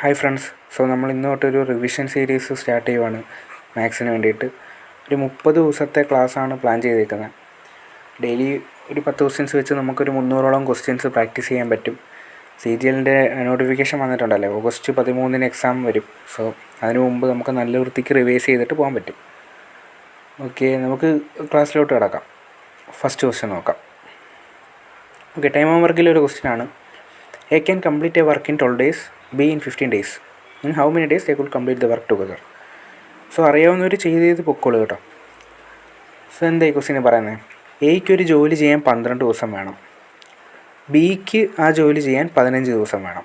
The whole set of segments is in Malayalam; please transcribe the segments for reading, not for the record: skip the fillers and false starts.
Hi friends. നമ്മൾ ഇന്ന് തൊട്ടൊരു റിവിഷൻ സീരീസ് സ്റ്റാർട്ട് ചെയ്യുവാണ് മാത്സിന് വേണ്ടിയിട്ട്. ഒരു 30 ദിവസത്തെ ക്ലാസ്സാണ് പ്ലാൻ ചെയ്തേക്കുന്നത്. ഡെയിലി ഒരു 10 ക്വസ്റ്റ്യൻസ് വെച്ച് നമുക്കൊരു 300ഓളം ക്വസ്റ്റ്യൻസ് പ്രാക്ടീസ് ചെയ്യാൻ പറ്റും. CGLൻ്റെ നോട്ടിഫിക്കേഷൻ വന്നിട്ടുണ്ടല്ലോ, ഓഗസ്റ്റ് 13 എക്സാം വരും. അതിന് മുമ്പ് നമുക്ക് നല്ല വൃത്തിക്ക് റിവൈസ് ചെയ്തിട്ട് പോകാൻ പറ്റും. ഓക്കെ, നമുക്ക് ക്ലാസ്സിലോട്ട് കിടക്കാം. ഫസ്റ്റ് ക്വസ്റ്റ്യൻ നോക്കാം. ഓക്കെ, ടൈം വർക്കിലൊരു ക്വസ്റ്റ്യനാണ്. A can complete a work in 12 days, B in 15 days. In how many days they could complete the work together? അറിയാവുന്നവർ ചെയ്ത് പൊക്കോളൂ കേട്ടോ. എന്താ ഈ ക്വസ്റ്റ്യന് പറയുന്നത്? എയ്ക്ക് ഒരു ജോലി ചെയ്യാൻ 12 ദിവസം വേണം, ബിക്ക് ആ ജോലി ചെയ്യാൻ 15 ദിവസം വേണം.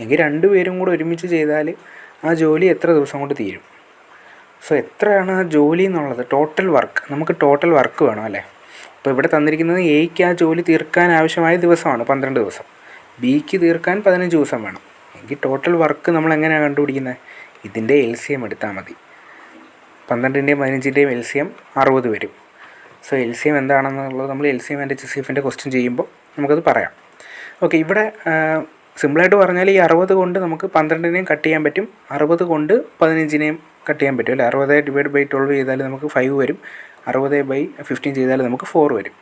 എങ്കിൽ രണ്ടുപേരും കൂടെ ഒരുമിച്ച് ചെയ്താൽ ആ ജോലി എത്ര ദിവസം കൊണ്ട് തീരും? എത്രയാണ് ആ ജോലി എന്നുള്ളത് ടോട്ടൽ വർക്ക്, നമുക്ക് ടോട്ടൽ വർക്ക് വേണം അല്ലേ. അപ്പോൾ ഇവിടെ തന്നിരിക്കുന്നത് എയ്ക്ക് ആ ജോലി തീർക്കാൻ ആവശ്യമായ ദിവസമാണ് 12 ദിവസം, ബിക്ക് തീർക്കാൻ 15 ദിവസം വേണം. എങ്കിൽ ടോട്ടൽ വർക്ക് നമ്മൾ എങ്ങനെയാണ് കണ്ടുപിടിക്കുന്നത്? ഇതിൻ്റെ LCM എടുത്താൽ മതി. 12ൻ്റെയും 15ൻ്റെയും LCM 60 വരും. LCM എന്താണെന്നുള്ളത് നമ്മൾ LCM ആൻഡ് HCFൻ്റെ ക്വസ്റ്റ്യൻ ചെയ്യുമ്പോൾ നമുക്കത് പറയാം. ഓക്കെ, ഇവിടെ സിമ്പിളായിട്ട് പറഞ്ഞാൽ ഈ 60 കൊണ്ട് നമുക്ക് 12നെയും കട്ട് ചെയ്യാൻ പറ്റും, 60 കൊണ്ട് 15നെയും കട്ട് ചെയ്യാൻ പറ്റും അല്ലേ. 60/12 ചെയ്താൽ നമുക്ക് 5 വരും, 60/15 ചെയ്താൽ നമുക്ക് 4 വരും.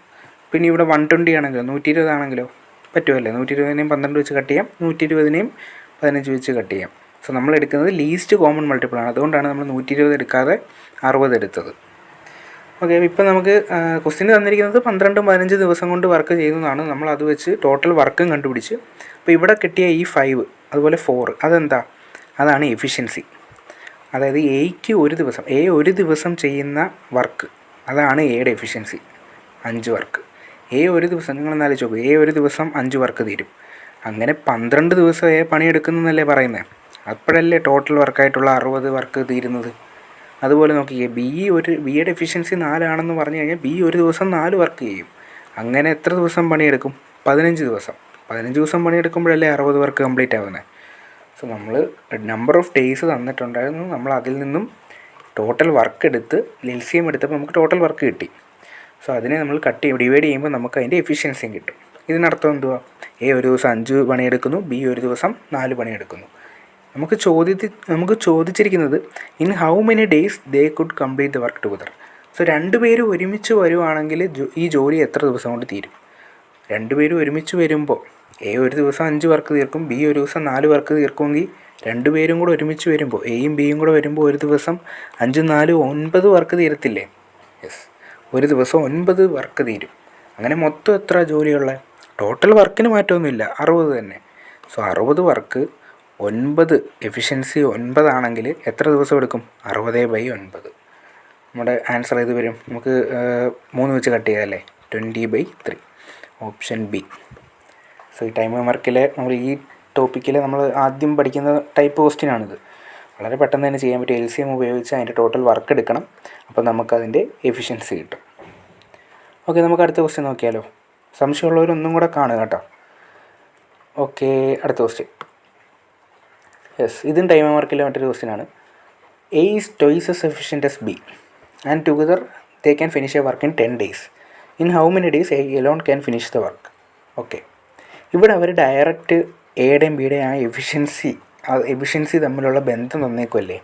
പിന്നെ ഇവിടെ 120 ആണെങ്കിലോ 120 ആണെങ്കിലോ പറ്റുമല്ലേ. 120നെയും 12 വെച്ച് കട്ട് ചെയ്യാം, 120നെയും 15 വെച്ച് കട്ട് ചെയ്യാം. നമ്മൾ എടുക്കുന്നത് ലീസ്റ്റ് കോമൺ മൾട്ടിപ്പിളാണ്, അതുകൊണ്ടാണ് നമ്മൾ 120 എടുക്കാതെ 60 എടുത്തത്. ഓക്കെ, ഇപ്പോൾ നമുക്ക് ക്വസ്റ്റ്യൻ തന്നിരിക്കുന്നത് 12-15 ദിവസം കൊണ്ട് വർക്ക് ചെയ്യുന്നതാണ്. നമ്മൾ അത് വെച്ച് ടോട്ടൽ വർക്കും കണ്ടുപിടിച്ച്. അപ്പോൾ ഇവിടെ കിട്ടിയ ഈ 5 അതുപോലെ 4 അതെന്താ? അതാണ് എഫിഷ്യൻസി. അതായത് എയ്ക്ക് ഒരു ദിവസം ചെയ്യുന്ന വർക്ക്, അതാണ് എയുടെ എഫിഷ്യൻസി. 5 വർക്ക് ഒരു ദിവസം, നിങ്ങളൊന്ന് ആലോചിച്ച് നോക്കൂ, ഒരു ദിവസം 5 വർക്ക് തീരും. അങ്ങനെ 12 ദിവസം പണിയെടുക്കുന്നതെന്നല്ലേ പറയുന്നത്. അപ്പോഴല്ലേ ടോട്ടൽ വർക്കായിട്ടുള്ള 60 വർക്ക് തീരുന്നത്. അതുപോലെ നോക്കിയേ, ബിയുടെ എഫിഷ്യൻസി 4 ആണെന്ന് പറഞ്ഞു കഴിഞ്ഞാൽ ബി ഒരു ദിവസം 4 വർക്ക് ചെയ്യും. അങ്ങനെ എത്ര ദിവസം പണിയെടുക്കും? 15 ദിവസം. 15 ദിവസം പണിയെടുക്കുമ്പോഴല്ലേ 60 വർക്ക് കംപ്ലീറ്റ് ആവുന്നത്. നമ്മൾ നമ്പർ ഓഫ് ഡേയ്സ് തന്നിട്ടുണ്ടായിരുന്നു, നമ്മൾ അതിൽ നിന്നും ടോട്ടൽ വർക്ക് എടുത്ത് LCM എടുത്തപ്പോൾ നമുക്ക് ടോട്ടൽ വർക്ക് കിട്ടി. അതിനെ നമ്മൾ ഡിവൈഡ് ചെയ്യുമ്പോൾ നമുക്ക് അതിൻ്റെ എഫിഷ്യൻസിയും കിട്ടും. ഇതിനർത്ഥം എന്തുവാ? ഒരു ദിവസം 5 പണിയെടുക്കുന്നു, ബി ഒരു ദിവസം 4 പണിയെടുക്കുന്നു. നമുക്ക് ചോദിച്ചിരിക്കുന്നത് in how many days they could complete the work together. രണ്ടുപേരും ഒരുമിച്ച് വരുവാണെങ്കിൽ ഈ ജോലി എത്ര ദിവസം കൊണ്ട് തീരും? രണ്ടുപേരും ഒരുമിച്ച് വരുമ്പോൾ ഒരു ദിവസം 5 വർക്ക് തീർക്കും, ബി ഒരു ദിവസം 4 വർക്ക് തീർക്കുമെങ്കിൽ രണ്ടുപേരും കൂടെ ഒരുമിച്ച് വരുമ്പോൾ എയും ബിയും കൂടെ വരുമ്പോൾ ഒരു ദിവസം 5, 4, 9 വർക്ക് തീരത്തില്ലേ? യെസ്, ഒരു ദിവസം 9 വർക്ക് തീരും. അങ്ങനെ മൊത്തം എത്ര ജോലിയുള്ളത്? ടോട്ടൽ വർക്കിന് മാറ്റമൊന്നുമില്ല, 60 തന്നെ. 60 വർക്ക് 9, എഫിഷ്യൻസി 9 ആണെങ്കിൽ എത്ര ദിവസം എടുക്കും? 60/9. നമ്മുടെ ആൻസർ ഏത് വരും? നമുക്ക് 3 വെച്ച് കട്ട് ചെയ്തല്ലേ, 20/3. Option B. ഈ ടൈം വർക്കിൽ നമ്മൾ ഈ ടോപ്പിക്കിൽ നമ്മൾ ആദ്യം പഠിക്കുന്ന ടൈപ്പ് ക്വസ്റ്റ്യനാണിത്. വളരെ പെട്ടെന്ന് തന്നെ ചെയ്യാൻ പറ്റും. LCM ഉപയോഗിച്ച് അതിൻ്റെ ടോട്ടൽ വർക്ക് എടുക്കണം, അപ്പോൾ നമുക്കതിൻ്റെ എഫിഷ്യൻസി കിട്ടും. ഓക്കെ, നമുക്ക് അടുത്ത ക്വസ്റ്റ്യൻ നോക്കിയാലോ. സംശയമുള്ളവരൊന്നും കൂടെ കാണുക കേട്ടോ. ഓക്കെ, അടുത്ത ക്വസ്റ്റ്യൻ. യെസ്, ഇതും ടൈം വർക്കിലെ മറ്റൊരു ക്വസ്റ്റ്യനാണ്. A is twice as efficient as B and together they can finish a work in 10 days. In how many days A alone can finish the work? Okay, ഇവിടെ അവർ ഡയറക്റ്റ് എയുടെയും ബിയുടെയും ആ എഫിഷ്യൻസി തമ്മിലുള്ള ബന്ധം തന്നേക്കുമല്ലേ.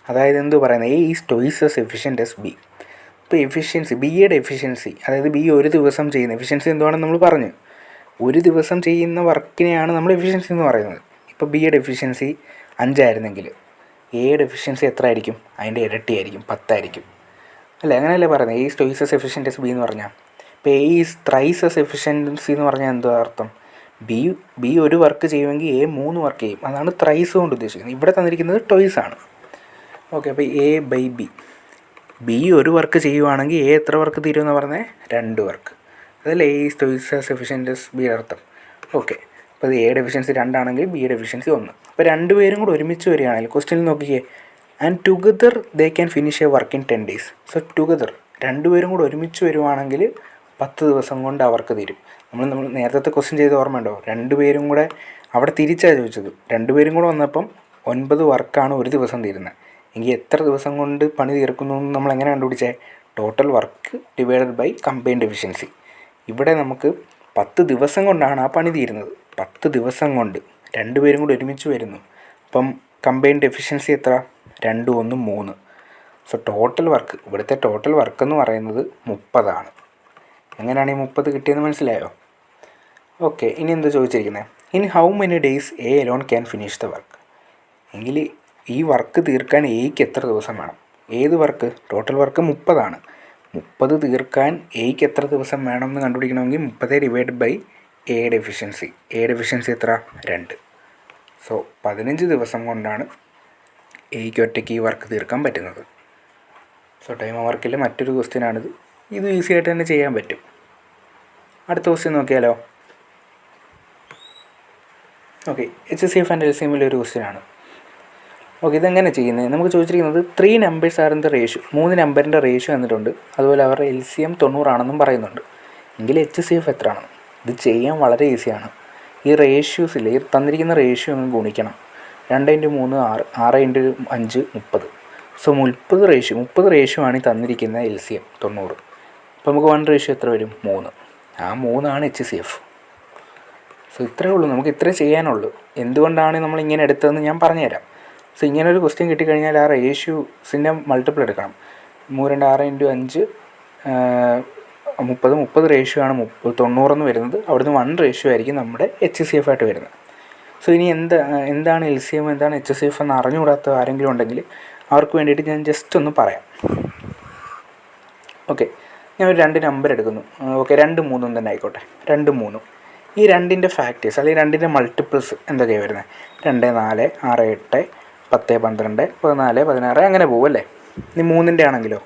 അതായത് എന്തു പറയുന്നത്? A is twice as efficient as B. ഇപ്പോൾ എഫിഷ്യൻസി, ബിയുടെ എഫിഷ്യൻസി, അതായത് ബി ഒരു ദിവസം ചെയ്യുന്ന എഫിഷ്യൻസി എന്തുവാണെന്ന് നമ്മൾ പറഞ്ഞു. ഒരു ദിവസം ചെയ്യുന്ന വർക്കിനെയാണ് നമ്മൾ എഫിഷ്യൻസി എന്ന് പറയുന്നത്. ഇപ്പോൾ ബിയുടെ എഫിഷ്യൻസി 5 ആയിരുന്നെങ്കിൽ എയുടെ എഫിഷ്യൻസി എത്ര ആയിരിക്കും? അതിൻ്റെ ഇരട്ടിയായിരിക്കും, 10 ആയിരിക്കും അല്ലേ. അങ്ങനെയല്ലേ പറയുന്നത്? A is twice as efficient as B എന്ന് പറഞ്ഞാൽ. ഇപ്പോൾ A is thrice as efficiency എന്ന് പറഞ്ഞാൽ എന്താ അർത്ഥം? ബി ഒരു വർക്ക് ചെയ്യുമെങ്കിൽ A 3 വർക്ക് ചെയ്യും. അതാണ് ത്രൈസ് കൊണ്ട് ഉദ്ദേശിക്കുന്നത്. ഇവിടെ തന്നിരിക്കുന്നത് ടോയ്സ് ആണ്. ഓക്കെ, അപ്പോൾ A/B. ബി ഒരു വർക്ക് ചെയ്യുവാണെങ്കിൽ A എത്ര വർക്ക് തീരുമെന്ന് പറഞ്ഞാൽ 2 വർക്ക്. അതല്ലേ A is twice as efficient as B അർത്ഥം. ഓക്കെ, അപ്പോൾ എയുടെ എഫിഷ്യൻസി 2 ആണെങ്കിൽ ബിയുടെ എഫിഷ്യൻസി 1. അപ്പോൾ രണ്ടുപേരും കൂടെ ഒരുമിച്ച് വരികയാണെങ്കിൽ ക്വസ്റ്റ്യനിൽ നോക്കിയേ, and together they can finish A work in 10 days. Together രണ്ടുപേരും കൂടെ ഒരുമിച്ച് വരുവാണെങ്കിൽ 10 ദിവസം കൊണ്ട് അവർക്ക് തീരും. നമ്മൾ നേരത്തെ ക്വസ്റ്റ്യൻ ചെയ്ത് ഓർമ്മയുണ്ടോ? രണ്ടുപേരും കൂടെ അവിടെ തിരിച്ചാണ് ചോദിച്ചത്. രണ്ടുപേരും കൂടെ വന്നപ്പം 9 വർക്കാണ് ഒരു ദിവസം തീരുന്നത്. എങ്കിൽ എത്ര ദിവസം കൊണ്ട് പണി തീർക്കുന്നു എന്ന് നമ്മൾ എങ്ങനെ കണ്ടുപിടിച്ചേ? Total work divided by combined efficiency. ഇവിടെ നമുക്ക് 10 ദിവസം കൊണ്ടാണ് ആ പണി തീരുന്നത്. 10 ദിവസം കൊണ്ട് രണ്ടുപേരും കൂടി ഒരുമിച്ച് വരുന്നു. അപ്പം കമ്പൈൻഡ് എഫിഷ്യൻസി എത്ര? 2 1 3. സോ ടോട്ടൽ വർക്ക്, ഇവിടുത്തെ ടോട്ടൽ വർക്ക് എന്ന് പറയുന്നത് 30 എങ്ങനെയാണ് ഈ 30 കിട്ടിയെന്ന് മനസ്സിലായോ? ഓക്കെ, ഇനി എന്താ ചോദിച്ചിരിക്കുന്നത്? In how many days A alone can finish the work? എങ്കിൽ ഈ വർക്ക് തീർക്കാൻ എയ്ക്ക് എത്ര ദിവസം വേണം? ഏത് വർക്ക്? Total work 30. 30 തീർക്കാൻ എയ്ക്ക് എത്ര ദിവസം വേണം എന്ന് കണ്ടുപിടിക്കണമെങ്കിൽ 30 ഡിവൈഡ് ബൈ എയുടെ എഫിഷ്യൻസി. എയുടെ എഫിഷ്യൻസി എത്ര? 2. സോ 15 ദിവസം കൊണ്ടാണ് എയ്ക്ക് ഒറ്റയ്ക്ക് ഈ വർക്ക് തീർക്കാൻ പറ്റുന്നത്. സോ ടൈം വർക്കിൽ മറ്റൊരു ക്വസ്റ്റ്യനാണിത്. ഇത് ഈസി ആയിട്ട് തന്നെ ചെയ്യാൻ പറ്റും. അടുത്ത ക്വസ്റ്റ്യൻ നോക്കിയാലോ? ഓക്കെ, HCF ആൻഡ് LCMലെ ഒരു ക്വസ്റ്റ്യനാണ്. ഓക്കെ, ഇതെങ്ങനെ ചെയ്യുന്നത്? നമുക്ക് ചോദിച്ചിരിക്കുന്നത് 3 numbers are in the ratio. 3 നമ്പറിൻ്റെ റേഷ്യോ എന്നിട്ടുണ്ട്. അതുപോലെ അവരുടെ LCM 90 പറയുന്നുണ്ട്. എങ്കിൽ HCF എത്രയാണ്? ഇത് ചെയ്യാൻ വളരെ ഈസിയാണ്. ഈ റേഷ്യോസിൽ ഈ തന്നിരിക്കുന്ന റേഷ്യോ ഒന്ന് ഗുണിക്കണം. 2 × 3 6, 6 × 5 30. സോ 30 റേഷ്യോ ആണ് ഈ തന്നിരിക്കുന്ന LCM 90. അപ്പോൾ നമുക്ക് 1 റേഷ്യോ എത്ര വരും? 3. ആ 3 HCF. സോ ഇത്രയേ ഉള്ളൂ, നമുക്ക് ഇത്രേ ചെയ്യാനുള്ളൂ. എന്തുകൊണ്ടാണ് നമ്മൾ ഇങ്ങനെ എടുത്തതെന്ന് ഞാൻ പറഞ്ഞുതരാം. സോ ഇങ്ങനെ ഒരു ക്വസ്റ്റ്യൻ കിട്ടിക്കഴിഞ്ഞാൽ ആ റേഷ്യൂസിൻ്റെ മൾട്ടിപ്പിൾ എടുക്കണം. 3 × 6 × 5 30 റേഷ്യോ ആണ് 90 വരുന്നത്. അവിടുന്ന് 1 റേഷ്യോ ആയിരിക്കും നമ്മുടെ HCF ആയിട്ട് വരുന്നത്. സോ ഇനി എന്താണ് LCM, എന്താണ് HCF എന്ന് അറിഞ്ഞുകൂടാത്ത ആരെങ്കിലും ഉണ്ടെങ്കിൽ അവർക്ക് വേണ്ടിയിട്ട് ഞാൻ ജസ്റ്റ് ഒന്ന് പറയാം. ഓക്കെ, ഞാൻ ഒരു 2 നമ്പർ എടുക്കുന്നു. ഓക്കെ, 2 3 തന്നെ ആയിക്കോട്ടെ. 2 3. ഈ 2ൻ്റെ ഫാക്ടേഴ്സ് അല്ലെങ്കിൽ 2ൻ്റെ മൾട്ടിപ്പിൾസ് എന്തൊക്കെയാണ് വരുന്നത്? 2 4 6 8 10 12 14 16 അങ്ങനെ പോകും അല്ലേ? ഇനി 3ൻ്റെ ആണെങ്കിലോ?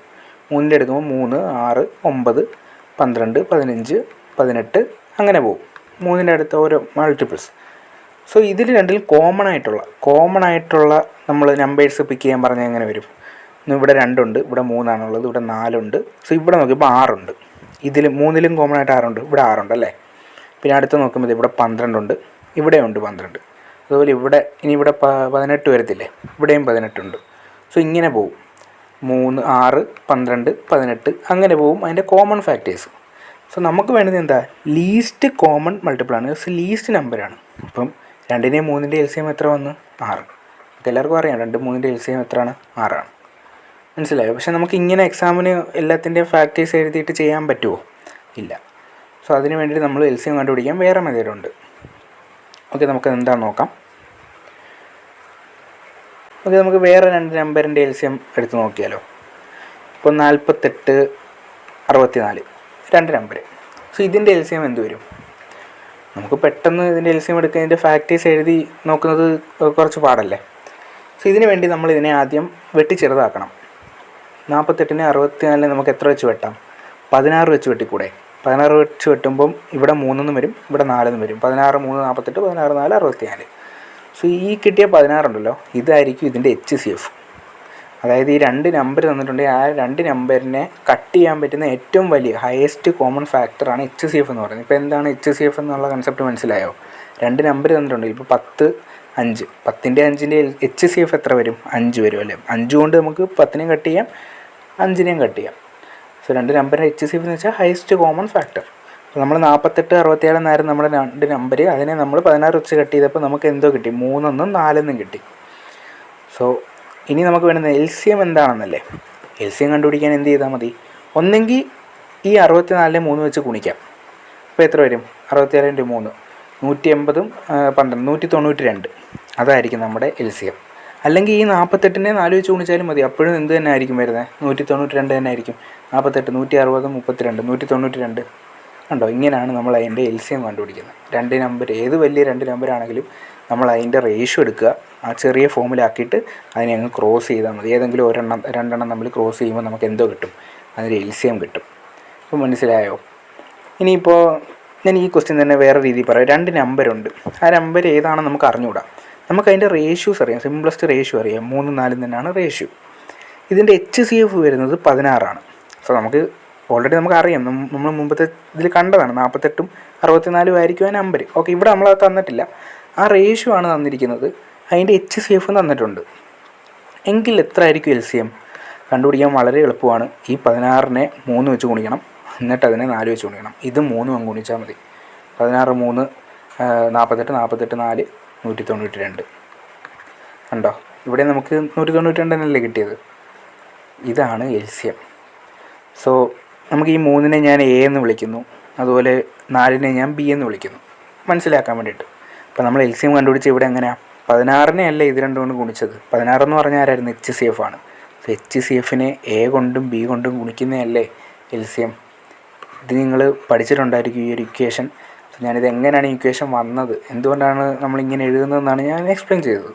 3ൻ്റെ എടുക്കുമ്പോൾ 3 6 9 12 15 18 അങ്ങനെ പോകും. 3ൻ്റെ അടുത്ത ഓരോ മൾട്ടിപ്പിൾസ്. സോ ഇതിൽ രണ്ടിൽ കോമൺ ആയിട്ടുള്ള നമ്മൾ നമ്പേഴ്സ് പിക്ക് ചെയ്യാൻ പറഞ്ഞാൽ എങ്ങനെ വരും? ഇവിടെ 2 ഉണ്ട്, ഇവിടെ 3 ആണുള്ളത്, ഇവിടെ 4 ഉണ്ട്. സോ ഇവിടെ നോക്കിയപ്പോൾ 6 ഉണ്ട്. ഇതിൽ 3ലും കോമൺ ആയിട്ട് 6 ഉണ്ട്, ഇവിടെ 6 ഉണ്ട് അല്ലേ? പിന്നെ അടുത്ത് നോക്കുമ്പോൾ ഇവിടെ 12 ഉണ്ട്, ഇവിടെ ഉണ്ട് 12. അതുപോലെ ഇവിടെ 18 വരത്തില്ലേ? ഇവിടെയും 18 ഉണ്ട്. സോ ഇങ്ങനെ പോവും. 3 6 12 18 അങ്ങനെ പോവും അതിൻ്റെ കോമൺ ഫാക്ടേഴ്സ്. സോ നമുക്ക് വേണ്ടത് എന്താ? ലീസ്റ്റ് കോമൺ മൾട്ടിപ്പിളാണ്, ലീസ്റ്റ് നമ്പറാണ്. ഇപ്പം 2ൻ്റെയും 3ൻ്റെയും LCM എത്ര വന്ന്? 6. എല്ലാവർക്കും അറിയാം 2 3ൻ്റെ LCM എത്രയാണ്? 6. മനസ്സിലായോ? പക്ഷെ നമുക്ക് ഇങ്ങനെ എക്സാമിന് എല്ലാത്തിൻ്റെയും ഫാക്ടേഴ്സ് എഴുതിയിട്ട് ചെയ്യാൻ പറ്റുമോ? ഇല്ല. സോ അതിന് വേണ്ടിയിട്ട് നമ്മൾ LCM കണ്ടുപിടിക്കാൻ വേറെ മെത്തേഡുണ്ട്. ഓക്കെ, നമുക്ക് എന്താണെന്ന് നോക്കാം. ഓക്കെ, നമുക്ക് വേറെ 2 നമ്പറിൻ്റെ LCM എടുത്ത് നോക്കിയാലോ? ഇപ്പോൾ 48 64 2 നമ്പർ. സോ ഇതിൻ്റെ LCM എന്ത് വരും? നമുക്ക് പെട്ടെന്ന് ഇതിൻ്റെ LCM എടുക്കുക, ഇതിൻ്റെ ഫാക്ടേഴ്സ് എഴുതി നോക്കുന്നത് കുറച്ച് പാടല്ലേ? സോ ഇതിന് വേണ്ടി നമ്മൾ ഇതിനെ ആദ്യം വെട്ടി ചെറുതാക്കണം. 48നെ 64 നമുക്ക് എത്ര വെച്ച് വെട്ടാം? 16 വെച്ച് വെട്ടിക്കൂടെ? 16 വെച്ച് വെട്ടുമ്പം ഇവിടെ 3 വരും, ഇവിടെ 4 വരും. 16 3 48, 16 4 64. സോ ഈ കിട്ടിയ 16 ഉണ്ടല്ലോ, ഇതായിരിക്കും ഇതിൻ്റെ HCF. അതായത് ഈ 2 നമ്പർ തന്നിട്ടുണ്ടെങ്കിൽ ആ 2 നമ്പറിനെ കട്ട് ചെയ്യാൻ പറ്റുന്ന ഏറ്റവും വലിയ ഹയസ്റ്റ് കോമൺ ഫാക്ടറാണ് HCF എന്ന് പറയുന്നത്. ഇപ്പോൾ എന്താണ് HCF എന്നുള്ള കൺസെപ്റ്റ് മനസ്സിലായോ? 2 നമ്പർ തന്നിട്ടുണ്ട്. ഇപ്പോൾ 10 5, 10ൻ്റെ 5ൻ്റെ HCF എത്ര വരും? 5 വരും അല്ലേ? 5 കൊണ്ട് നമുക്ക് 10നെയും കട്ട് ചെയ്യാം, 5നെയും കട്ട് ചെയ്യാം. സോ 2 നമ്പറിൻ്റെ HCF എന്ന് വെച്ചാൽ ഹയസ്റ്റ് കോമൺ ഫാക്ടർ. അപ്പോൾ നമ്മൾ 48 67 എന്നായിരുന്നു നമ്മുടെ 2 നമ്പർ. അതിനെ നമ്മൾ 16 വെച്ച് കട്ട് ചെയ്തപ്പോൾ നമുക്ക് എന്തോ കിട്ടി? 3 1 4 1 കിട്ടി. സോ ഇനി നമുക്ക് വേണ്ടുന്ന LCM എന്താണെന്നല്ലേ? LCM കണ്ടുപിടിക്കാൻ എന്ത് ചെയ്താൽ മതി? ഒന്നെങ്കിൽ ഈ 64നെ 3 വെച്ച് ഗുണിക്കാം. അപ്പോൾ എത്ര വരും? 67 × 3 180 12 192. അതായിരിക്കും നമ്മുടെ LCM. അല്ലെങ്കിൽ ഈ 48നെ 4 വെച്ച് ഗുണിച്ചാലും മതി. അപ്പോഴും എന്ത് തന്നെ ആയിരിക്കും വരുന്നത്? 192 തന്നെ ആയിരിക്കും. 48 160 32 192. കണ്ടോ? ഇങ്ങനെയാണ് നമ്മൾ അതിൻ്റെ LCM കണ്ടുപിടിക്കുന്നത്. 2 നമ്പർ, ഏത് വലിയ 2 നമ്പറാണെങ്കിലും നമ്മൾ അതിൻ്റെ റേഷ്യോ എടുക്കുക, ആ ചെറിയ ഫോമിലാക്കിയിട്ട് അതിനെ അങ്ങ് ക്രോസ് ചെയ്താൽ മതി. ഏതെങ്കിലും 2 നമ്മൾ ക്രോസ് ചെയ്യുമ്പോൾ നമുക്ക് എന്തോ കിട്ടും? അതിൻ്റെ LCM കിട്ടും. അപ്പോൾ മനസ്സിലായോ? ഇനിയിപ്പോൾ ഞാൻ ഈ ക്വസ്റ്റ്യൻ തന്നെ വേറെ രീതിയിൽ പറയാം. 2 നമ്പറുണ്ട്, ആ നമ്പർ ഏതാണെന്ന് നമുക്ക് അറിഞ്ഞുകൂടാ. നമുക്ക് അതിൻ്റെ റേഷ്യൂസ് അറിയാം, സിംപ്ലസ്റ്റ് റേഷ്യോ അറിയാം. 3 4 തന്നെയാണ് റേഷ്യോ. ഇതിൻ്റെ HCF വരുന്നത് 16. സോ നമുക്ക് ഓൾറെഡി നമുക്കറിയാം, നമ്മൾ മുമ്പത്തെ ഇതിൽ കണ്ടതാണ്. 48 64 ആയിരിക്കും ആ നമ്പർ. ഓക്കെ, ഇവിടെ നമ്മളത് തന്നിട്ടില്ല, ആ റേഷ്യോ ആണ് തന്നിരിക്കുന്നത്. അതിൻ്റെ HCF തന്നിട്ടുണ്ട്. എങ്കിൽ എത്ര ആയിരിക്കും LCM? കണ്ടുപിടിക്കാൻ വളരെ എളുപ്പമാണ്. ഈ 16നെ 3 വെച്ച് ഗുണിക്കണം, എന്നിട്ട് അതിനെ 4 വെച്ച് ഗുണിക്കണം. ഇത് 3 അങ്ങ് ഗുണിച്ചാൽ മതി. 16 3 48 48 4 192. കണ്ടോ, ഇവിടെ നമുക്ക് 192 കിട്ടിയത്. ഇതാണ് LCM. സോ നമുക്ക് ഈ 3 ഞാൻ A എന്ന് വിളിക്കുന്നു, അതുപോലെ 4 ഞാൻ B എന്ന് വിളിക്കുന്നു, മനസ്സിലാക്കാൻ വേണ്ടിയിട്ട്. അപ്പോൾ നമ്മൾ LCM കണ്ടുപിടിച്ച് ഇവിടെ എങ്ങനെയാണ് 16 അല്ല ഇത് രണ്ടും കൊണ്ട് ഗുണിച്ചത്. 16 എന്ന് പറഞ്ഞാൽ ആരായിരുന്നു? HCF ആണ്. സോ HCFനെ A കൊണ്ടും B കൊണ്ടും ഗുണിക്കുന്നതല്ലേ LCM. ഇത് നിങ്ങൾ പഠിച്ചിട്ടുണ്ടായിരിക്കും ഈ ഒരു ഇക്വേഷൻ. ഞാനിത് എങ്ങനെയാണ് ഈ ഇക്വേഷൻ വന്നത്, എന്തുകൊണ്ടാണ് നമ്മളിങ്ങനെ എഴുതുന്നതെന്നാണ് ഞാൻ എക്സ്പ്ലെയിൻ ചെയ്തത്.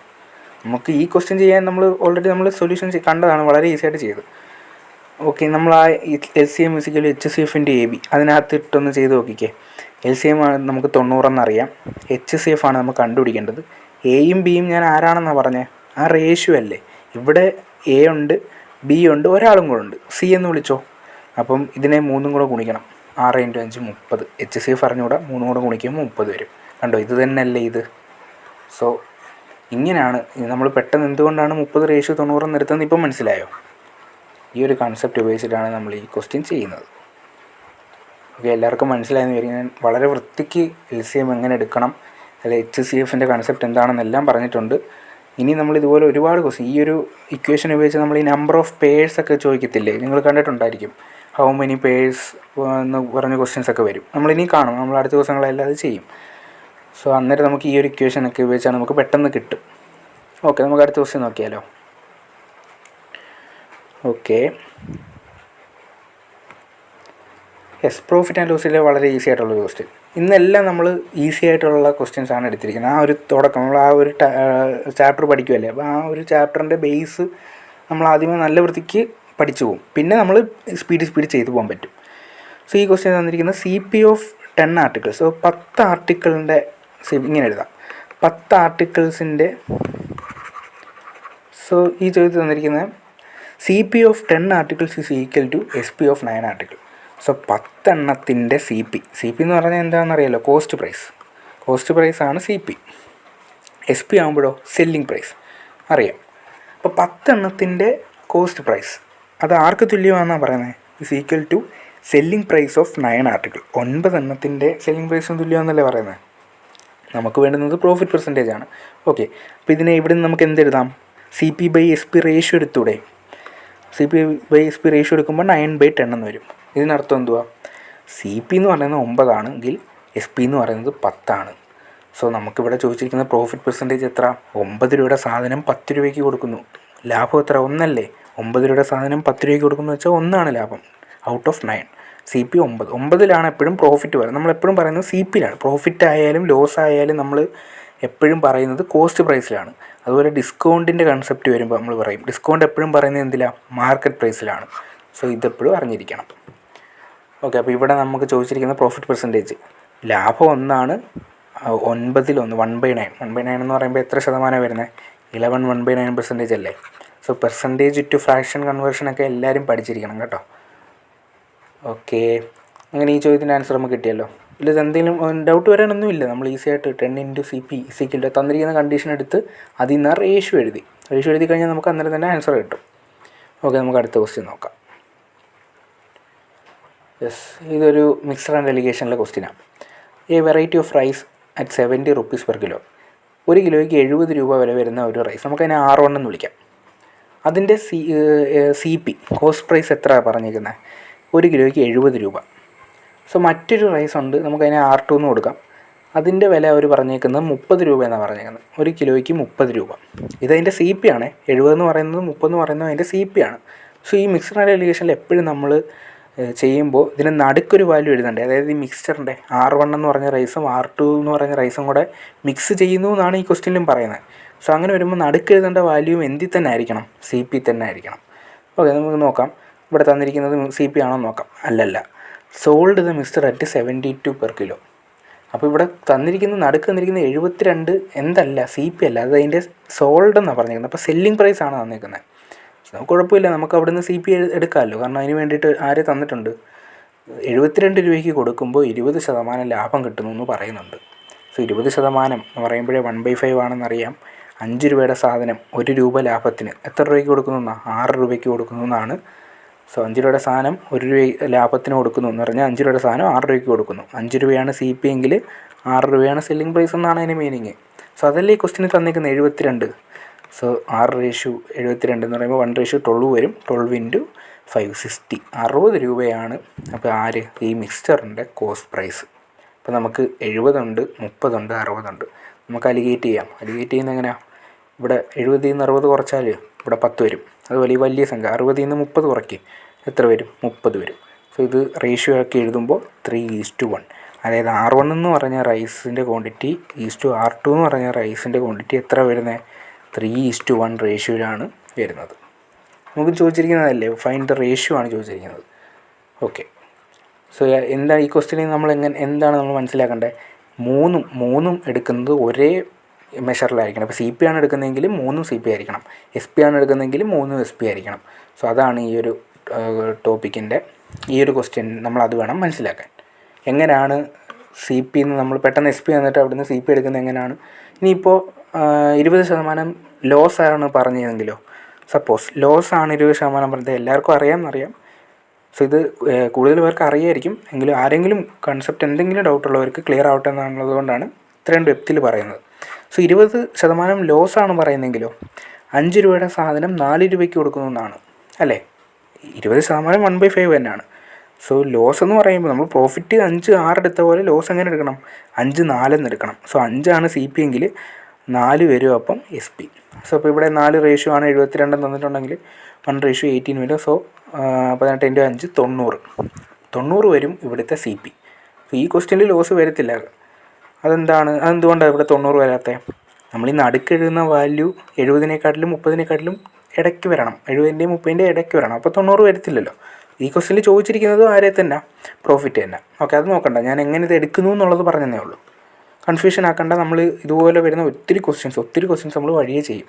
നമുക്ക് ഈ ക്വസ്റ്റ്യൻ ചെയ്യാൻ ഓൾറെഡി നമ്മൾ സൊല്യൂഷൻ കണ്ടതാണ്, വളരെ ഈസി ആയിട്ട് ചെയ്തു. ഓക്കെ, നമ്മൾ ആ LCM = HCFൻ്റെ AB അതിനകത്ത് ഇട്ടൊന്ന് ചെയ്ത് നോക്കിക്കേ. LCM ആണ് നമുക്ക് 90 എന്നറിയാം, HCF ആണ് നമുക്ക് കണ്ടുപിടിക്കേണ്ടത്. എയും ബിയും ഞാൻ ആരാണെന്നാണ് പറഞ്ഞത്? ആ റേഷ്യോ അല്ലേ. ഇവിടെ A ഉണ്ട്, B ഉണ്ട്, ഒരാളും കൂടെ ഉണ്ട്, C എന്ന് വിളിച്ചോ. അപ്പം ഇതിനെ 3 കൂടെ ഗുണിക്കണം. 6 × 5 30. HCF അറിഞ്ഞുകൂടെ, 3 കൂടെ ഗുണിക്കുമ്പോൾ 30 വരും. കണ്ടോ, ഇത് തന്നെയല്ലേ ഇത്. സോ ഇങ്ങനെയാണ് നമ്മൾ പെട്ടെന്ന് എന്തുകൊണ്ടാണ് 30:90 നിർത്തുന്നത് ഇപ്പം മനസ്സിലായോ? ഈ ഒരു കൺസെപ്റ്റ് ഉപയോഗിച്ചിട്ടാണ് നമ്മൾ ഈ ക്വസ്റ്റ്യൻ ചെയ്യുന്നത്. ഓക്കെ, എല്ലാവർക്കും മനസ്സിലായെന്ന് വിചാരിക്കും. ഞാൻ വളരെ വൃത്തിക്ക് LCM എങ്ങനെ എടുക്കണം, അല്ലെങ്കിൽ HCFൻ്റെ കൺസെപ്റ്റ് എന്താണെന്നെല്ലാം പറഞ്ഞിട്ടുണ്ട്. ഇനി നമ്മൾ ഇതുപോലെ ഒരുപാട് ക്വസ്റ്റ്യൻ ഈ ഒരു ഇക്വേഷൻ ഉപയോഗിച്ച് നമ്മൾ ഈ നമ്പർ ഓഫ് പേഴ്സ് ഒക്കെ ചോദിക്കത്തില്ലേ, നിങ്ങൾ കണ്ടിട്ടുണ്ടായിരിക്കും. ഹൗ മെനി പേഴ്സ് എന്ന് പറഞ്ഞ ക്വസ്റ്റ്യൻസൊക്കെ വരും. നമ്മളിനി കാണും, നമ്മൾ അടുത്ത ദിവസങ്ങളെല്ലാം അത് ചെയ്യും. സോ അന്നേരം നമുക്ക് ഈ ഒരു ഇക്വേഷനൊക്കെ ഉപയോഗിച്ചാൽ നമുക്ക് പെട്ടെന്ന് കിട്ടും. ഓക്കെ, നമുക്ക് അടുത്ത ക്വസ്റ്റ്യൻ നോക്കിയാലോ. ഓക്കെ, പ്രോഫിറ്റ് ആൻഡ് ലോസിലെ വളരെ ഈസി ആയിട്ടുള്ളൊരു ക്വസ്റ്റ്യൻ. ഇന്നെല്ലാം നമ്മൾ ഈസി ആയിട്ടുള്ള ക്വസ്റ്റ്യൻസ് ആണ് എടുത്തിരിക്കുന്നത്. ആ ഒരു തുടക്കം നമ്മൾ ആ ഒരു ചാപ്റ്റർ പഠിക്കുമല്ലേ, അപ്പോൾ ആ ഒരു ചാപ്റ്ററിൻ്റെ ബേസ് നമ്മൾ ആദ്യമേ നല്ല വൃത്തിക്ക് പഠിച്ചു പോകും. പിന്നെ നമ്മൾ സ്പീഡ് ചെയ്തു പോകാൻ പറ്റും. സോ ഈ ക്വസ്റ്റ്യൻ തന്നിരിക്കുന്നത് CP ഓഫ് 10 ആർട്ടിക്കിൾസ്. സോ 10 ആർട്ടിക്കിളിൻ്റെ ഇങ്ങനെ എഴുതാം, 10 ആർട്ടിക്കിൾസിൻ്റെ. സോ ഈ ചോദ്യത്തിൽ തന്നിരിക്കുന്നത് CP of 10 articles = SP of 9 article. So 10 എണ്ണത്തിൻ്റെ CP എന്ന് പറഞ്ഞാൽ എന്താണെന്നറിയാലോ, കോസ്റ്റ് പ്രൈസ് ആണ് CP. SP ആകുമ്പോഴോ സെല്ലിംഗ് പ്രൈസ് അറിയാം. അപ്പോൾ 10 എണ്ണത്തിൻ്റെ കോസ്റ്റ് പ്രൈസ് അത് ആർക്ക് തുല്യമാണെന്നാണ് പറയുന്നത്? = സെല്ലിംഗ് പ്രൈസ് ഓഫ് 9 ആർട്ടിക്കിൾ. 9 എണ്ണത്തിൻ്റെ സെല്ലിംഗ് പ്രൈസിന് തുല്യമാണെന്നല്ലേ പറയുന്നത്. നമുക്ക് വേണ്ടുന്നത് പ്രോഫിറ്റ് പെർസെൻറ്റേജ് ആണ്. ഓക്കെ, അപ്പോൾ ഇതിനെ ഇവിടെ നിന്ന് നമുക്ക് എന്തെഴുതാം? CP/SP ratio എടുത്തൂടെ? CP/SP റേഷ്യോ എടുക്കുമ്പോൾ 9/10 എന്ന് വരും. ഇതിനർത്ഥം എന്തുവാ? CP എന്ന് പറയുന്നത് 9 ആണെങ്കിൽ SP എന്ന് പറയുന്നത് 10 ആണ്. സോ നമുക്കിവിടെ ചോദിച്ചിരിക്കുന്ന പ്രോഫിറ്റ് പെർസെൻറ്റേജ് എത്ര? 9 രൂപയുടെ സാധനം 10 രൂപയ്ക്ക് കൊടുക്കുന്നു. ലാഭം എത്ര? 1 അല്ലേ. 9 രൂപയുടെ സാധനം 10 രൂപയ്ക്ക് കൊടുക്കുന്നു വെച്ചാൽ 1 ആണ് ലാഭം ഔട്ട് ഓഫ് 9. CP 9. 9ലാണ് എപ്പോഴും പ്രോഫിറ്റ് വരുന്നത്. നമ്മളെപ്പോഴും പറയുന്നത് CPയിലാണ്. പ്രോഫിറ്റ് ആയാലും ലോസ് ആയാലും നമ്മൾ എപ്പോഴും പറയുന്നത് കോസ്റ്റ് പ്രൈസിലാണ്. അതുപോലെ ഡിസ്കൗണ്ടിൻ്റെ കൺസെപ്റ്റ് വരുമ്പോൾ നമ്മൾ പറയും ഡിസ്കൗണ്ട് എപ്പോഴും പറയുന്നത് എന്തിലാണ്? മാർക്കറ്റ് പ്രൈസിലാണ്. സോ ഇതെപ്പോഴും അറിഞ്ഞിരിക്കണം. ഓക്കെ, അപ്പോൾ ഇവിടെ നമുക്ക് ചോദിച്ചിരിക്കുന്ന പ്രോഫിറ്റ് പെർസെൻറ്റേജ് ലാഭം 1 ആണ്. 9 1 1/9. 1/9 എന്ന് പറയുമ്പോൾ എത്ര ശതമാനം വരുന്നത്? 11 1/9% അല്ലേ. സോ പെർസെൻറ്റേജ് ടു ഫ്രാക്ഷൻ കൺവേർഷനൊക്കെ എല്ലാവരും പഠിച്ചിരിക്കണം കേട്ടോ. ഓക്കെ, അങ്ങനെ ഈ ചോദ്യത്തിൻ്റെ ആൻസർ നമുക്ക് കിട്ടിയല്ലോ. ഇല്ല, എന്തെങ്കിലും ഡൗട്ട് വരാനൊന്നുമില്ല. നമ്മൾ ഈസി ആയിട്ട് 10 × CP = തന്നിരിക്കുന്ന കണ്ടീഷൻ എടുത്ത് അതിൽ നിന്ന് റേഷ്യോ എഴുതി കഴിഞ്ഞാൽ നമുക്ക് അന്നേരം തന്നെ ആൻസർ കിട്ടും. ഓക്കെ, നമുക്ക് അടുത്ത ക്വസ്റ്റ്യൻ നോക്കാം. യെസ്, ഇതൊരു മിക്സഡ് ആൻഡ് എലിഗേഷനിലെ ക്വസ്റ്റ്യനാണ്. Variety of rice at 70 rupees per kilo. 1 കിലോയ്ക്ക് 70 രൂപ വില വരുന്ന ഒരു റൈസ്, നമുക്കതിനെ R1 എന്ന് വിളിക്കാം. അതിൻ്റെ CP കോസ്റ്റ് പ്രൈസ് എത്ര പറഞ്ഞിരിക്കുന്നത്? 1 കിലോയ്ക്ക് 70 രൂപ. സോ മറ്റൊരു റൈസ് ഉണ്ട്, നമുക്കതിനെ R2 എന്ന് കൊടുക്കാം. അതിൻ്റെ വില അവർ പറഞ്ഞേക്കുന്നത് 30 രൂപ എന്നാണ് പറഞ്ഞേക്കുന്നത്. 1 കിലോയ്ക്ക് 30 രൂപ. ഇതതിൻ്റെ CP ആണ്. 70 എന്ന് പറയുന്നത് 30 എന്ന് പറയുന്നത് അതിൻ്റെ CP ആണ്. സോ ഈ മിക്സഡ് ആൻഡ് എലിഗേഷനിൽ എപ്പോഴും നമ്മൾ ചെയ്യുമ്പോൾ ഇതിന് നടുക്കൊരു വാല്യൂ എഴുതണ്ടേ. അതായത് ഈ മിക്സ്ചറിൻ്റെ R1 എന്ന് പറഞ്ഞ റൈസും R2 എന്ന് പറഞ്ഞ റൈസും കൂടെ മിക്സ് ചെയ്യുന്നു എന്നാണ് ഈ ക്വസ്റ്റ്യനിലും പറയുന്നത്. സോ അങ്ങനെ വരുമ്പോൾ നടുക്ക് എഴുതേണ്ട വാല്യൂ എന്തിൽ തന്നെ ആയിരിക്കണം? CP തന്നെ ആയിരിക്കണം. ഓക്കെ, നമുക്ക് നോക്കാം. ഇവിടെ തന്നിരിക്കുന്നത് CP ആണോ നോക്കാം. അല്ലല്ല, sold the mixture at 72 per kilo. അപ്പോൾ ഇവിടെ നടുക്ക് തന്നിരിക്കുന്ന 72 എന്തല്ല, CP അല്ല, അത് അതിൻ്റെ സോൾഡ് എന്നാണ് പറഞ്ഞിരിക്കുന്നത്. അപ്പോൾ സെല്ലിംഗ് പ്രൈസ് ആണ് തന്നിരിക്കുന്നത്. കുഴപ്പമില്ല, നമുക്ക് അവിടെ നിന്ന് CP എടുക്കാമല്ലോ. കാരണം അതിന് വേണ്ടിയിട്ട് ആരെ തന്നിട്ടുണ്ട്? 72 രൂപയ്ക്ക് കൊടുക്കുമ്പോൾ 20% ലാഭം കിട്ടുന്നു എന്ന് പറയുന്നുണ്ട്. സോ 20% എന്ന് പറയുമ്പോഴേ 1/5 ആണെന്നറിയാം. 5 രൂപയുടെ സാധനം 1 രൂപ ലാഭത്തിന് എത്ര രൂപയ്ക്ക് കൊടുക്കുന്നു എന്നാണ്? 6 രൂപയ്ക്ക് കൊടുക്കുന്നു എന്നാണ്. സോ 5 രൂപയുടെ സാധനം 1 രൂപ ലാഭത്തിന് കൊടുക്കുന്നു എന്ന് പറഞ്ഞാൽ 5 രൂപയുടെ സാധനം 6 രൂപയ്ക്ക് കൊടുക്കുന്നു. 5 രൂപയാണ് CP എങ്കിൽ 6 രൂപയാണ് സെല്ലിംഗ് പ്രൈസ് എന്നാണ് അതിന് മീനിങ്. സോ അതല്ലേ ഈ ക്വസ്റ്റിന് തന്നിരിക്കുന്നത് 72. സോ 6:72 എന്ന് പറയുമ്പോൾ 1:12 വരും. 12 × 5 60. 60 രൂപയാണ് അപ്പോൾ ഈ മിക്സ്ചറിൻ്റെ കോസ്റ്റ് പ്രൈസ്. അപ്പോൾ നമുക്ക് 70 ഉണ്ട്, 30 ഉണ്ട്, 60 ഉണ്ട്. നമുക്ക് അലിഗേറ്റ് ചെയ്യാം. അലിഗേറ്റ് ചെയ്യുന്നത് എങ്ങനെയാണ്? ഇവിടെ 70 നിന്ന് 60 കുറച്ചാൽ ഇവിടെ 10 വരും. അതുപോലെ ഈ വലിയ സംഖ്യ 60 നിന്ന് 30 കുറയ്ക്കും, എത്ര വരും? 30 വരും. സോ ഇത് റേഷ്യോ ആക്കി എഴുതുമ്പോൾ 3:1. അതായത് R1 എന്ന് പറഞ്ഞ റൈസിൻ്റെ ക്വാണ്ടിറ്റി R2 എന്ന് പറഞ്ഞ റൈസിൻ്റെ ക്വാണ്ടിറ്റി എത്ര വരുന്നത്? 3:1 റേഷ്യോയിലാണ് വരുന്നത്. നമുക്ക് ചോദിച്ചിരിക്കുന്നതല്ലേ, ഫൈൻഡ് ദ റേഷ്യോ ആണ് ചോദിച്ചിരിക്കുന്നത്. ഓക്കെ, സോ എന്താണ് ഈ ക്വസ്റ്റ്യനിൽ നമ്മൾ എന്താണ് നമ്മൾ മനസ്സിലാക്കേണ്ടത്? മൂന്നും എടുക്കുന്നത് ഒരേ മെഷറിലായിരിക്കണം. ഇപ്പോൾ CP ആണ് എടുക്കുന്നതെങ്കിൽ 3 CP ആയിരിക്കണം, SP ആണ് എടുക്കുന്നതെങ്കിൽ 3 SP ആയിരിക്കണം. സോ അതാണ് ഈ ഒരു ടോപ്പിക്കിൻ്റെ ഈ ഒരു ക്വസ്റ്റ്യൻ നമ്മളത് വേണം മനസ്സിലാക്കാൻ. എങ്ങനെയാണ് CP എന്ന് നമ്മൾ പെട്ടെന്ന് SP വന്നിട്ട് അവിടുന്ന് CP എടുക്കുന്നത് എങ്ങനെയാണ്? ഇനിയിപ്പോൾ 20% ലോസ് ആണ് പറഞ്ഞതെങ്കിലോ, സപ്പോസ് ലോസ് ആണ് 20% പറഞ്ഞത്, എല്ലാവർക്കും അറിയാം. സോ ഇത് കൂടുതൽ പേർക്ക് അറിയായിരിക്കും, എങ്കിലും ആരെങ്കിലും കൺസെപ്റ്റ് എന്തെങ്കിലും ഡൗട്ടുള്ളവർക്ക് ക്ലിയർ ആവട്ടെ എന്നുള്ളത് കൊണ്ടാണ് ഇത്രയും ഡെപ്തിൽ പറയുന്നത്. സോ 20% ലോസ് ആണ് പറയുന്നതെങ്കിലോ 5 രൂപയുടെ സാധനം 4 രൂപയ്ക്ക് കൊടുക്കുന്നു എന്നാണ് അല്ലേ? 20% 1/5 തന്നെയാണ്. സോ ലോസ് എന്ന് പറയുമ്പോൾ നമ്മൾ പ്രോഫിറ്റ് 5 6 എടുത്ത പോലെ ലോസ് എങ്ങനെ എടുക്കണം? 5 4 എന്ന് എടുക്കണം. സോ 5 ആണ് CP എങ്കിൽ 4 വരും അപ്പം SP. സോ അപ്പോൾ ഇവിടെ 4 റേഷ്യോ ആണ് 72 തന്നിട്ടുണ്ടെങ്കിൽ 1:18 വരും. സോ 18 × 5 90 വരും ഇവിടുത്തെ CP. സോ ഈ ക്വസ്റ്റ്യനിൽ ലോസ് വരത്തില്ല. അതെന്തുകൊണ്ടാണ് ഇവിടെ 90 വരാത്തത്? നമ്മൾ ഈ നടുക്കെഴുതുന്ന വാല്യൂ 70-നെക്കാട്ടിലും 30-നെക്കാട്ടിലും ഇടയ്ക്ക് വരണം, 70-ൻ്റെയും 30-ൻ്റെയും ഇടയ്ക്ക് വരണം. അപ്പോൾ 90 വരത്തില്ലല്ലോ. ഈ ക്വസ്റ്റ്യനിൽ ചോദിച്ചിരിക്കുന്നത് ആരെ തന്നെ? പ്രോഫിറ്റ് തന്നെ. ഓക്കെ, അത് നോക്കണ്ട, ഞാൻ എങ്ങനെ ഇത് എടുക്കുന്നു എന്നുള്ളത് പറഞ്ഞതേ ഉള്ളൂ. കൺഫ്യൂഷൻ ആക്കണ്ട. നമ്മൾ ഇതുപോലെ വരുന്ന ഒത്തിരി ക്വസ്റ്റ്യൻസ് നമ്മൾ വഴിയേ ചെയ്യും.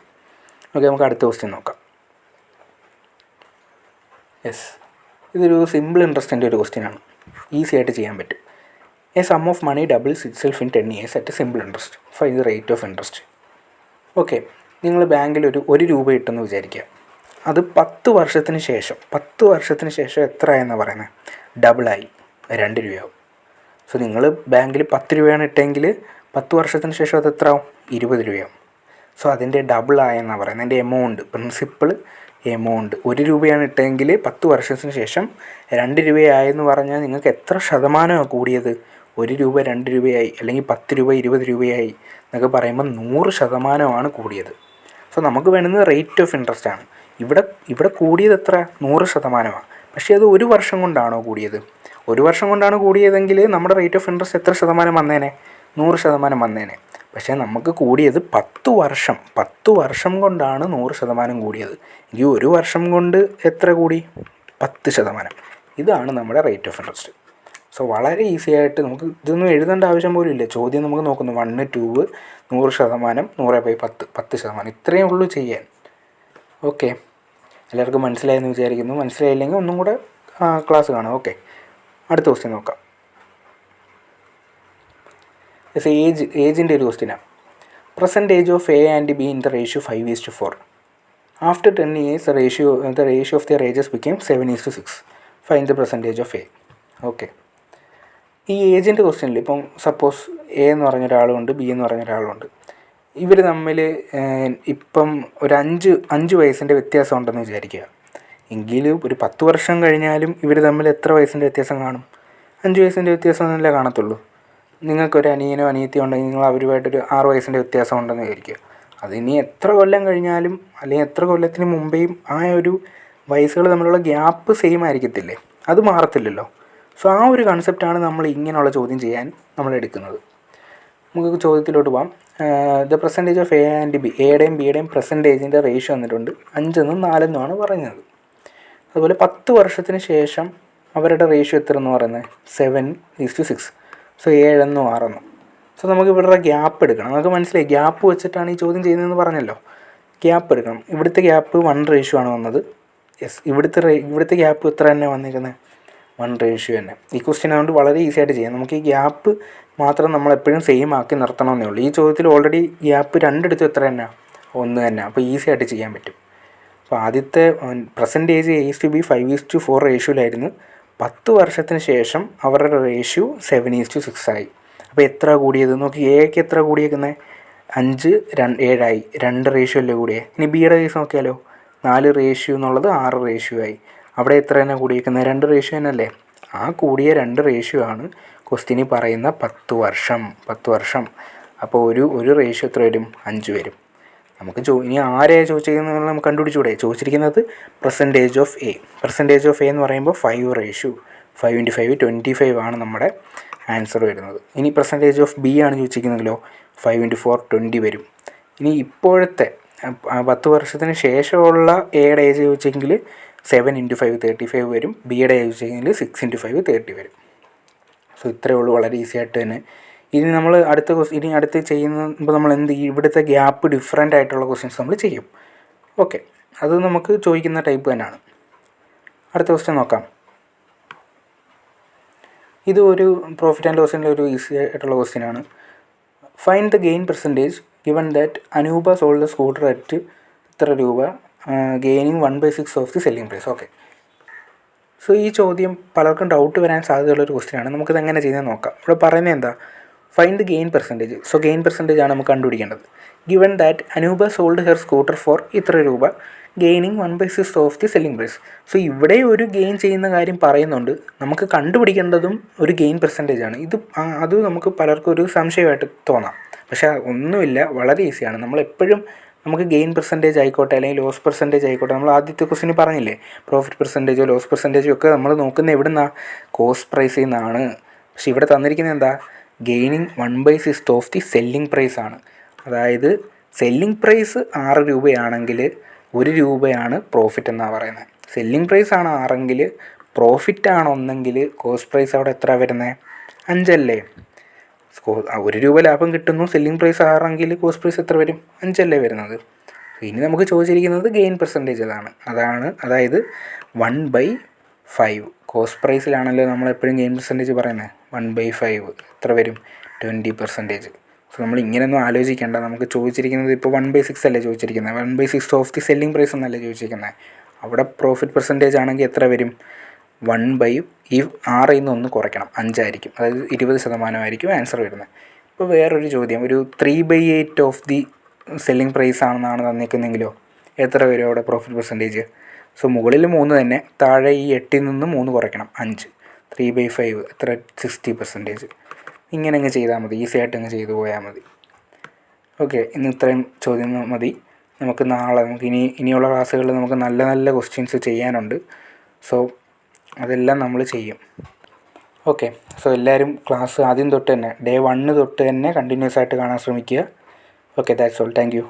ഓക്കെ, നമുക്ക് അടുത്ത ക്വസ്റ്റ്യൻ നോക്കാം. യെസ്, ഇതൊരു സിമ്പിൾ ഇൻട്രസ്റ്റിൻ്റെ ഒരു ക്വസ്റ്റ്യനാണ്, ഈസി ആയിട്ട് ചെയ്യാൻ പറ്റും. A sum of money doubles itself in 10 years at simple interest. Find the rate of interest. Okay, നിങ്ങൾ ബാങ്കിൽ ഒരു രൂപ ഇട്ടെന്ന് വിചാരിക്കുക. അത് 10 വർഷത്തിന് ശേഷം എത്രയാണെന്ന് പറയുന്നത്? ഡബിളായി 2 രൂപയാവും. സോ നിങ്ങൾ ബാങ്കിൽ 10 രൂപയാണ് ഇട്ടെങ്കിൽ 10 വർഷത്തിന് ശേഷം അത് എത്ര ആവും? 20 രൂപയാവും. സോ അതിൻ്റെ ഡബിളായെന്നാണ് പറയുന്നത്. അതിൻ്റെ പ്രിൻസിപ്പിൾ എമൗണ്ട് 1 രൂപയാണ് ഇട്ടെങ്കിൽ 10 വർഷത്തിന് ശേഷം 2 രൂപയായെന്ന് പറഞ്ഞാൽ നിങ്ങൾക്ക് എത്ര ശതമാനമാണ് കൂടിയത്? 1 രൂപ 2 രൂപയായി, അല്ലെങ്കിൽ 10 രൂപ 20 രൂപയായി എന്നൊക്കെ പറയുമ്പോൾ 100% കൂടിയത്. സോ നമുക്ക് വേണ്ടുന്നത് റേറ്റ് ഓഫ് ഇൻട്രസ്റ്റ് ആണ്. ഇവിടെ കൂടിയത് എത്ര? 100%. പക്ഷേ അത് 1 വർഷം കൊണ്ടാണോ കൂടിയത്? 1 വർഷം കൊണ്ടാണ് കൂടിയതെങ്കിൽ നമ്മുടെ റേറ്റ് ഓഫ് ഇൻട്രസ്റ്റ് എത്ര ശതമാനം വന്നേനെ? 100% വന്നേനെ. പക്ഷേ നമുക്ക് കൂടിയത് 10 വർഷം കൊണ്ടാണ് 100% കൂടിയത്. ഈ 1 വർഷം കൊണ്ട് എത്ര കൂടി? 10%. ഇതാണ് നമ്മുടെ റേറ്റ് ഓഫ് ഇൻട്രസ്റ്റ്. സോ വളരെ ഈസി ആയിട്ട് നമുക്ക് ഇതൊന്നും എഴുതേണ്ട ആവശ്യം പോലും ഇല്ല. ചോദ്യം നമുക്ക് നോക്കുന്നു 1 2 100%, 100/10 10%, ഇത്രയേ ഉള്ളൂ ചെയ്യാൻ. ഓക്കെ, എല്ലാവർക്കും മനസ്സിലായെന്ന് വിചാരിക്കുന്നു. മനസ്സിലായില്ലെങ്കിൽ ഒന്നും കൂടെ ക്ലാസ് കാണാം. ഓക്കെ, അടുത്ത ക്വസ്റ്റ്യൻ നോക്കാം. ഏജിൻ്റെ ഒരു ക്വസ്റ്റ്യനാണ്. Present age of A and B in the ratio 5:4. After 10 years the ratio of their ages became 7:6. Find the percentage of A. Okay, ഈ ഏജിൻ്റെ ക്വസ്റ്റ്യനിൽ ഇപ്പം സപ്പോസ് A എന്ന് പറഞ്ഞ ഒരാളുണ്ട്, B എന്ന് പറഞ്ഞ ഒരാളുണ്ട്. ഇവർ തമ്മിൽ ഇപ്പം ഒരു 5 വയസ്സിൻ്റെ വ്യത്യാസം ഉണ്ടെന്ന് വിചാരിക്കുക. എങ്കിൽ ഒരു 10 വർഷം കഴിഞ്ഞാലും ഇവർ തമ്മിൽ എത്ര വയസ്സിൻ്റെ വ്യത്യാസം കാണും? 5 വയസ്സിൻ്റെ വ്യത്യാസം എന്നല്ലേ കാണത്തുള്ളൂ. നിങ്ങൾക്കൊരു അനിയനോ അനിയത്തിയോ ഉണ്ടെങ്കിൽ നിങ്ങൾ അവരുമായിട്ടൊരു 6 വയസ്സിൻ്റെ വ്യത്യാസം ഉണ്ടെന്ന് വിചാരിക്കുക. അതിനി എത്ര കൊല്ലം കഴിഞ്ഞാലും അല്ലെങ്കിൽ എത്ര കൊല്ലത്തിന് മുമ്പേയും ആ ഒരു വയസ്സുകൾ തമ്മിലുള്ള ഗ്യാപ്പ് സെയിം ആയിരിക്കത്തില്ലേ? അത് മാറത്തില്ലല്ലോ. സോ ആ ഒരു കൺസെപ്റ്റാണ് നമ്മൾ ഇങ്ങനെയുള്ള ചോദ്യം ചെയ്യാൻ നമ്മൾ എടുക്കുന്നത്. നമുക്ക് ചോദ്യത്തിലോട്ട് പോകാം. The percentage of A and B, എയുടെയും ബിയുടെയും പെർസെൻറ്റേജിൻ്റെ റേഷ്യോ വന്നിട്ടുണ്ട് 5-നും 4-നുമാണ് പറഞ്ഞത്. അതുപോലെ 10 വർഷത്തിന് ശേഷം അവരുടെ റേഷ്യോ എത്ര എന്ന് പറയുന്നത്? 7:6. സോ 7-നും 6-നും. സോ നമുക്ക് ഇവരുടെ ഗ്യാപ്പ് എടുക്കണം. നമുക്ക് മനസ്സിലായി ഗ്യാപ്പ് വെച്ചിട്ടാണ് ഈ ചോദ്യം ചെയ്യുന്നതെന്ന് പറഞ്ഞല്ലോ. ഗ്യാപ്പ് എടുക്കണം. ഇവിടുത്തെ ഗ്യാപ്പ് 1 റേഷ്യോ ആണ് വന്നത്. യെസ്, ഇവിടുത്തെ ഗ്യാപ്പ് എത്ര തന്നെ വന്നിരിക്കുന്നത്? 1 റേഷ്യോ തന്നെ. ഈ ക്വസ്റ്റ്യൻ അതുകൊണ്ട് വളരെ ഈസി ആയിട്ട് ചെയ്യാം. നമുക്ക് ഈ ഗ്യാപ്പ് മാത്രം നമ്മളെപ്പോഴും സെയിം ആക്കി നിർത്തണമെന്നേ ഉള്ളൂ. ഈ ചോദ്യത്തിൽ ഓൾറെഡി ഗ്യാപ്പ് 2 എടുത്ത് എത്ര തന്നെ? 1 തന്നെ. അപ്പോൾ ഈസി ആയിട്ട് ചെയ്യാൻ പറ്റും. അപ്പോൾ ആദ്യത്തെ പെർസെൻറ്റേജ് A/B 5:4 റേഷ്യോയിലായിരുന്നു. 10 വർഷത്തിന് ശേഷം അവരുടെ റേഷ്യോ 7:6 ആയി. അപ്പോൾ എത്ര കൂടിയത് നോക്കി? എക്ക് എത്ര കൂടിയേക്കുന്നത്? 5 7ആയി, 2 റേഷ്യോ അല്ലേ കൂടിയേ. ഇനി ബിയുടെ കേസ് നോക്കിയാലോ, 4 റേഷ്യോ എന്നുള്ളത് 6 റേഷ്യോ ആയി. അവിടെ എത്ര തന്നെ കൂടിയിരിക്കുന്നത്, 2 റേഷ്യോ തന്നെയല്ലേ. ആ കൂടിയ 2 റേഷ്യോ ആണ് ക്വസ്റ്റ്യനിൽ പറയുന്ന 10 വർഷം. അപ്പോൾ ഒരു റേഷ്യോ എത്ര വരും, 5 വരും. നമുക്ക് ഇനി ആരെയാണ് ചോദിച്ചിരിക്കുന്നത് നമുക്ക് കണ്ടുപിടിച്ചുകൂടെ. ചോദിച്ചിരിക്കുന്നത് percentage of A. Percentage of A എന്ന് പറയുമ്പോൾ 5 റേഷ്യോ 5 × 5 25 ആണ് നമ്മുടെ ആൻസർ വരുന്നത്. ഇനി പെർസെൻറ്റേജ് ഓഫ് ബി ആണ് ചോദിച്ചിരിക്കുന്നതെങ്കിലോ 5 × 4 20 വരും. ഇനി ഇപ്പോഴത്തെ 10 വർഷത്തിന് ശേഷമുള്ള എയുടെ ഏജ് ചോദിച്ചെങ്കിൽ 7 × 5 35 വരും. ബിയുടെ ഏജ് ചോദിച്ചെങ്കിൽ 6 × 5 30 വരും. സോ ഇത്രയേ ഉള്ളൂ, വളരെ ഈസി ആയിട്ട് തന്നെ. ഇനി നമ്മൾ അടുത്ത് ചെയ്യുമ്പോൾ നമ്മൾ ഇവിടുത്തെ ഗ്യാപ്പ് ഡിഫറൻ്റ് ആയിട്ടുള്ള ക്വസ്റ്റ്യൻസ് നമ്മൾ ചെയ്യും. ഓക്കെ, അത് നമുക്ക് ചോദിക്കുന്ന ടൈപ്പ് തന്നെയാണ്. അടുത്ത ക്വസ്റ്റ്യൻ നോക്കാം. ഇത് ഒരു പ്രോഫിറ്റ് ആൻഡ് ലോസിൻ്റെ ഒരു ഈസി ആയിട്ടുള്ള ക്വസ്റ്റ്യനാണ്. Find the gain percentage given that Anupa sold the scooter at ഇത്ര രൂപ, gaining 1/6 of the selling price. Okay, so ഈ ചോദ്യം പലർക്കും ഡൗട്ട് വരാൻ സാധ്യതയുള്ളൊരു ക്വസ്റ്റ്യനാണ്. നമുക്കിത് എങ്ങനെ ചെയ്യുന്നത് നോക്കാം. ഇവിടെ പറയുന്നത് എന്താ, find the gain percentage. So gain percentage ആണ് നമുക്ക് കണ്ടുപിടിക്കേണ്ടത്. Given that Anupa sold her scooter for ഇത്ര രൂപ, gaining 1/6 of the selling price. So ഇവിടെ ഒരു ഗെയിൻ ചെയ്യുന്ന കാര്യം പറയുന്നുണ്ട്, നമുക്ക് കണ്ടുപിടിക്കേണ്ടതും ഒരു ഗെയിൻ പെർസെൻറ്റേജ് ആണ്. അത് നമുക്ക് പലർക്കും ഒരു സംശയമായിട്ട് തോന്നാം, പക്ഷേ ഒന്നുമില്ല, വളരെ ഈസിയാണ്. നമ്മളെപ്പോഴും നമുക്ക് ഗെയിൻ പെർസെൻറ്റേജ് ആയിക്കോട്ടെ അല്ലെങ്കിൽ ലോസ് പെർസെൻറ്റേജ് ആയിക്കോട്ടെ, നമ്മൾ ആദ്യത്തെ ക്വസ്റ്റിന് പറഞ്ഞില്ലേ പ്രോഫിറ്റ് പെർസെൻറ്റേജോ ലോസ് പെർസെൻറ്റേജോ ഒക്കെ നമ്മൾ നോക്കുന്നത് എവിടെ നിന്നാണ്, കോസ്റ്റ് പ്രൈസിൽ നിന്നാണ്. പക്ഷേ ഇവിടെ തന്നിരിക്കുന്നത് എന്താ, gaining 1/6 of the selling price ആണ്. അതായത് സെല്ലിംഗ് പ്രൈസ് 6 രൂപയാണെങ്കിൽ 1 രൂപയാണ് പ്രോഫിറ്റ് എന്നാണ് പറയുന്നത്. സെല്ലിംഗ് പ്രൈസ് ആണ് 6എങ്കിൽ പ്രോഫിറ്റ് ആണ് 1എങ്കിൽ കോസ്റ്റ് പ്രൈസ് അവിടെ എത്ര വരുന്നത്, 5 അല്ലേ. 1 രൂപ ലാഭം കിട്ടുന്നു, സെല്ലിംഗ് പ്രൈസ് 6എങ്കിൽ കോസ്റ്റ് പ്രൈസ് എത്ര വരും, 5 അല്ലേ വരുന്നത്. ഇനി നമുക്ക് ചോദിച്ചിരിക്കുന്നത് ഗെയിൻ പെർസെൻറ്റേജ് അതായത് 1/5. കോസ്റ്റ് പ്രൈസിലാണല്ലോ നമ്മളെപ്പോഴും ഗെയിൻ പെർസെൻറ്റേജ് പറയുന്നത്. 1/5 എത്ര വരും, 20%. സോ നമ്മൾ ഇങ്ങനെയൊന്നും ആലോചിക്കേണ്ട. നമുക്ക് ചോദിച്ചിരിക്കുന്നത് ഇപ്പോൾ 1/6 അല്ലേ ചോദിച്ചിരിക്കുന്നത്, 1/6 ഓഫ് ദി സെല്ലിംഗ് പ്രൈസ് എന്നല്ലേ ചോദിച്ചിരിക്കുന്നത്. അവിടെ പ്രോഫിറ്റ് പെർസെൻറ്റേജ് ആണെങ്കിൽ എത്ര വരും, 1/, ഈ 6ൽ നിന്ന് 1 കുറയ്ക്കണം, 5 ആയിരിക്കും. അതായത് 20% ആൻസർ വരുന്നത്. ഇപ്പോൾ വേറൊരു ചോദ്യം, ഒരു 3/8 ഓഫ് ദി സെല്ലിംഗ് പ്രൈസ് ആണെന്നാണ് തന്നിരിക്കുന്നതെങ്കിലോ എത്ര വരും അവിടെ പ്രോഫിറ്റ് പെർസെൻറ്റേജ്. സോ മുകളിൽ 3 തന്നെ, താഴെ ഈ 8ൽ നിന്ന് 3 കുറയ്ക്കണം, 5. 3/5 എത്ര, 60%. ഇങ്ങനെ അങ്ങ് ചെയ്താൽ മതി, ഈസി ആയിട്ട് അങ്ങ് ചെയ്തു പോയാൽ മതി. ഓക്കെ, ഇന്ന് ഇത്രയും ചോദ്യം മതി. നമുക്ക് നാളെ ഇനിയുള്ള ക്ലാസ്സുകളിൽ നമുക്ക് നല്ല നല്ല ക്വസ്റ്റ്യൻസ് ചെയ്യാനുണ്ട്. സോ അതെല്ലാം നമ്മൾ ചെയ്യും. ഓക്കെ, സോ എല്ലാവരും ക്ലാസ് ആദ്യം തൊട്ട് തന്നെ ഡേ 1 തൊട്ട് തന്നെ കണ്ടിന്യൂസ് ആയിട്ട് കാണാൻ ശ്രമിക്കുക. Okay, that's all. Thank you.